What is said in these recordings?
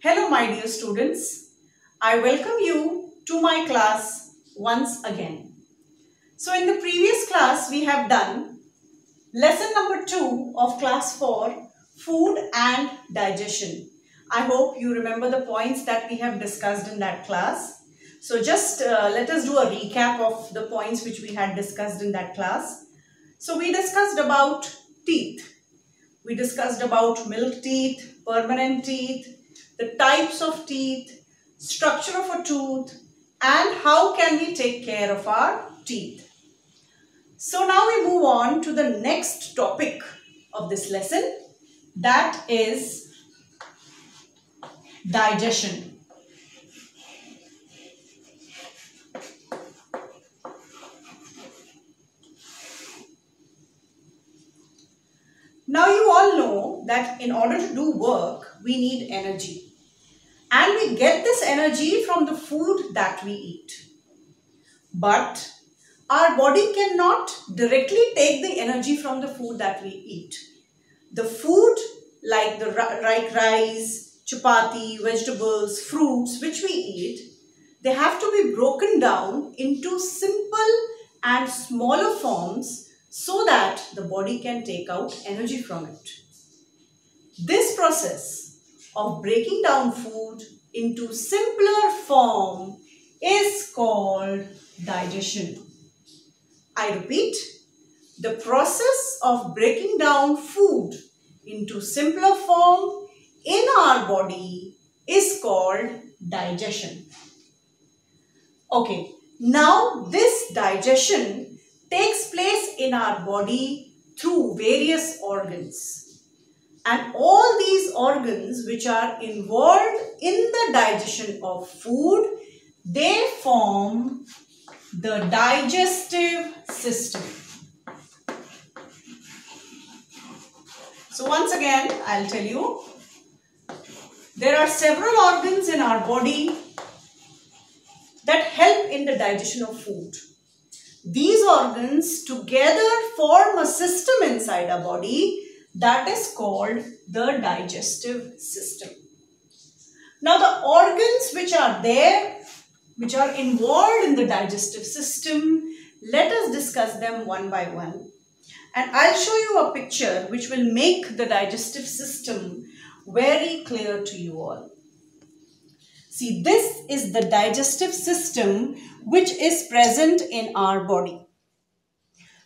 Hello my dear students, I welcome you to my class once again. So in the previous class we have done lesson number 2 of class 4, food and digestion. I hope you remember the points that we have discussed in that class. So just let us do a recap of the points which we had discussed in that class. So we discussed about teeth. We discussed about milk teeth, permanent teeth, the types of teeth, structure of a tooth, and how can we take care of our teeth. So now we move on to the next topic of this lesson, that is digestion. Now you all know that in order to do work, we need energy. And we get this energy from the food that we eat. But our body cannot directly take the energy from the food that we eat. The food like the rice, chapati, vegetables, fruits which we eat, they have to be broken down into simple and smaller forms so that the body can take out energy from it. This process of breaking down food into simpler form is called digestion. I repeat, the process of breaking down food into simpler form in our body is called digestion. Okay, now this digestion takes place in our body through various organs. And all these organs which are involved in the digestion of food, they form the digestive system. So once again, I'll tell you, there are several organs in our body that help in the digestion of food. These organs together form a system inside our body that is called the digestive system. Now the organs which are there, which are involved in the digestive system, let us discuss them one by one. And I'll show you a picture which will make the digestive system very clear to you all. See, this is the digestive system which is present in our body.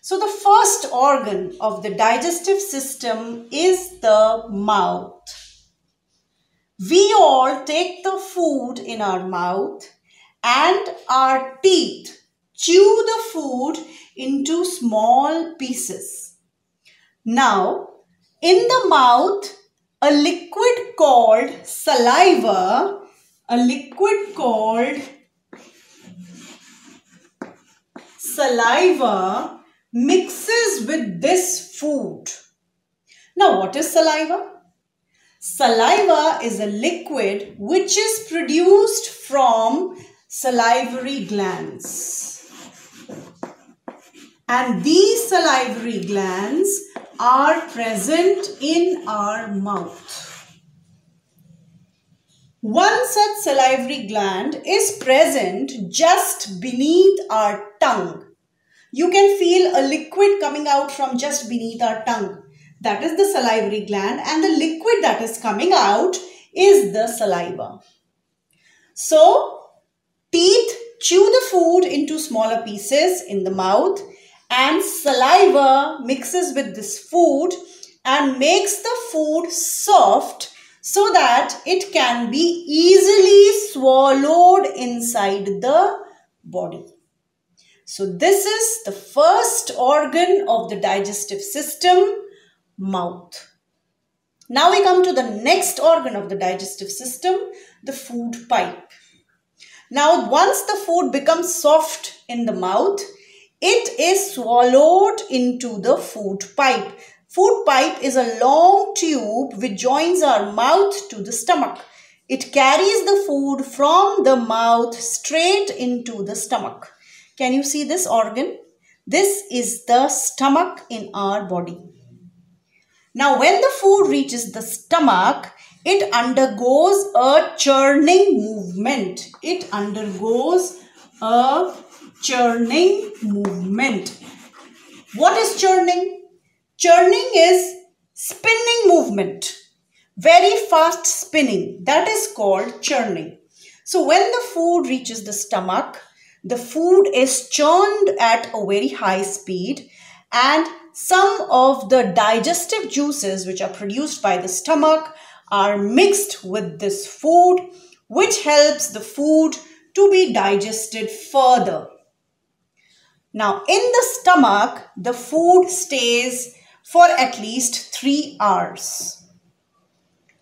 So the first organ of the digestive system is the mouth. We all take the food in our mouth and our teeth chew the food into small pieces. Now, in the mouth, a liquid called saliva, mixes with this food. Now, what is saliva? Saliva is a liquid which is produced from salivary glands. And these salivary glands are present in our mouth. One such salivary gland is present just beneath our tongue. You can feel a liquid coming out from just beneath our tongue. That is the salivary gland, and the liquid that is coming out is the saliva. So, teeth chew the food into smaller pieces in the mouth, and saliva mixes with this food and makes the food soft so that it can be easily swallowed inside the body. So this is the first organ of the digestive system, mouth. Now we come to the next organ of the digestive system, the food pipe. Now once the food becomes soft in the mouth, it is swallowed into the food pipe. Food pipe is a long tube which joins our mouth to the stomach. It carries the food from the mouth straight into the stomach. Can you see this organ? This is the stomach in our body. Now when the food reaches the stomach, it undergoes a churning movement. It undergoes a churning movement. What is churning? Churning is spinning movement. Very fast spinning. That is called churning. So when the food reaches the stomach, the food is churned at a very high speed, and some of the digestive juices which are produced by the stomach are mixed with this food, which helps the food to be digested further. Now, in the stomach, the food stays for at least 3 hours.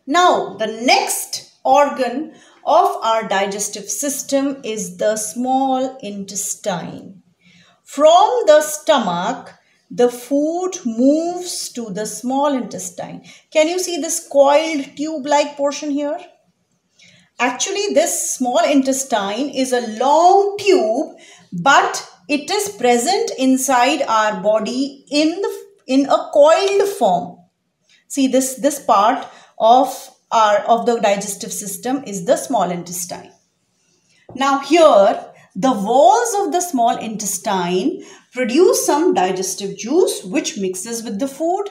Now, the next organ of our digestive system is the small intestine. From the stomach, the food moves to the small intestine. Can you see this coiled tube-like portion here? Actually, this small intestine is a long tube, but it is present inside our body in a coiled form. See, this part of the digestive system is the small intestine. Now here, the walls of the small intestine produce some digestive juice which mixes with the food.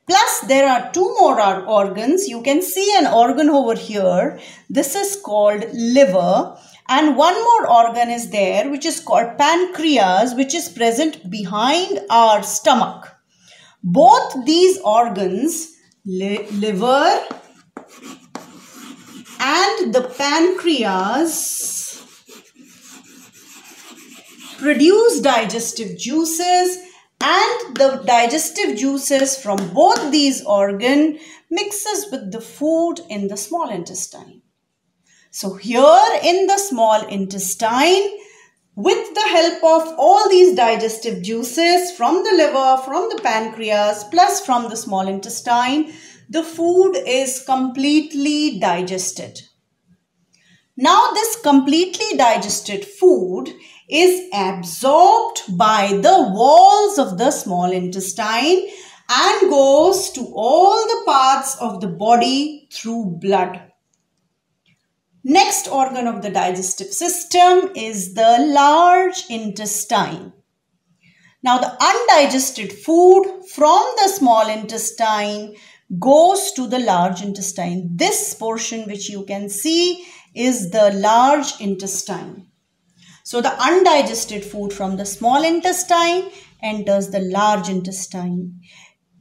Plus, there are 2 more organs. You can see an organ over here. This is called liver. And one more organ is there which is called pancreas, which is present behind our stomach. Both these organs, liver and the pancreas, produce digestive juices, and the digestive juices from both these organs mixes with the food in the small intestine. So here in the small intestine, with the help of all these digestive juices from the liver, from the pancreas, plus from the small intestine, the food is completely digested. Now this completely digested food is absorbed by the walls of the small intestine and goes to all the parts of the body through blood. Next organ of the digestive system is the large intestine. Now the undigested food from the small intestine goes to the large intestine. This portion which you can see is the large intestine. So the undigested food from the small intestine enters the large intestine.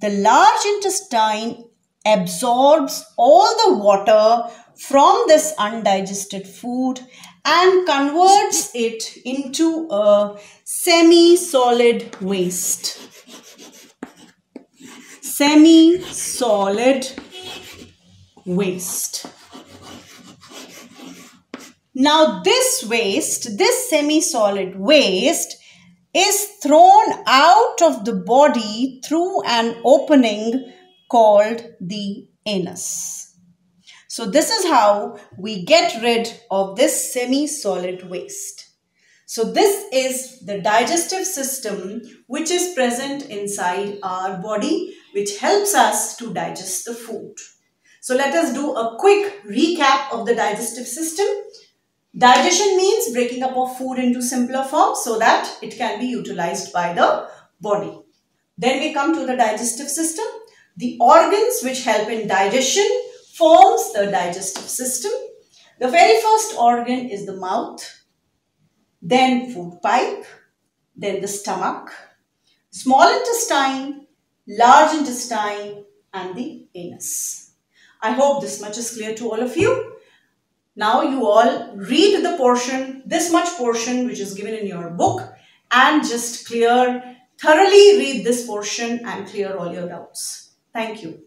The large intestine absorbs all the water from this undigested food and converts it into a semi-solid waste. Semi-solid waste. Now this waste, this semi-solid waste, is thrown out of the body through an opening called the anus. So this is how we get rid of this semi-solid waste. So this is the digestive system which is present inside our body, which helps us to digest the food. So let us do a quick recap of the digestive system. Digestion means breaking up of food into simpler forms so that it can be utilized by the body. Then we come to the digestive system. The organs which help in digestion forms the digestive system. The very first organ is the mouth, then food pipe, then the stomach, small intestine, large intestine, and the anus. I hope this much is clear to all of you. Now you all read the portion, this much portion which is given in your book, and just thoroughly read this portion and clear all your doubts. Thank you.